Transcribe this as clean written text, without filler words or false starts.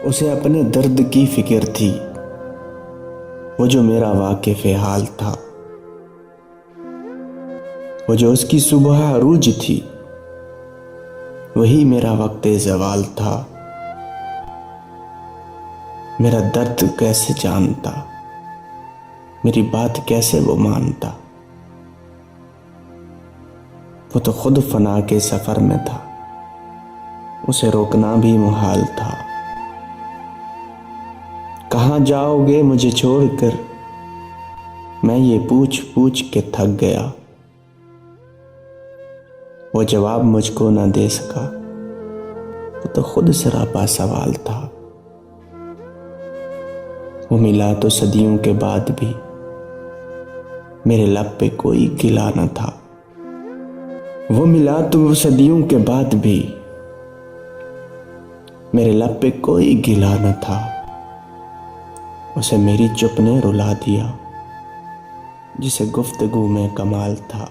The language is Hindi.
उसे अपने दर्द की फिक्र थी, वो जो मेरा वाकिफ़ हाल था, वो जो उसकी सुबह अरूज थी, वही मेरा वक्त ज़वाल था। मेरा दर्द कैसे जानता, मेरी बात कैसे वो मानता। वो तो खुद फना के सफ़र में था, उसे रोकना भी मुहाल था। कहाँ जाओगे मुझे छोड़कर, मैं ये पूछ पूछ के थक गया। वो जवाब मुझको न दे सका, वो तो खुद सरापा सवाल था। वो मिला तो सदियों के बाद भी, मेरे लब पे कोई गिला न था। वो मिला तो सदियों के बाद भी, मेरे लब पे कोई गिला न था। उसे मेरी चुप ने रुला दिया, जिसे गुफ्तगू में कमाल था।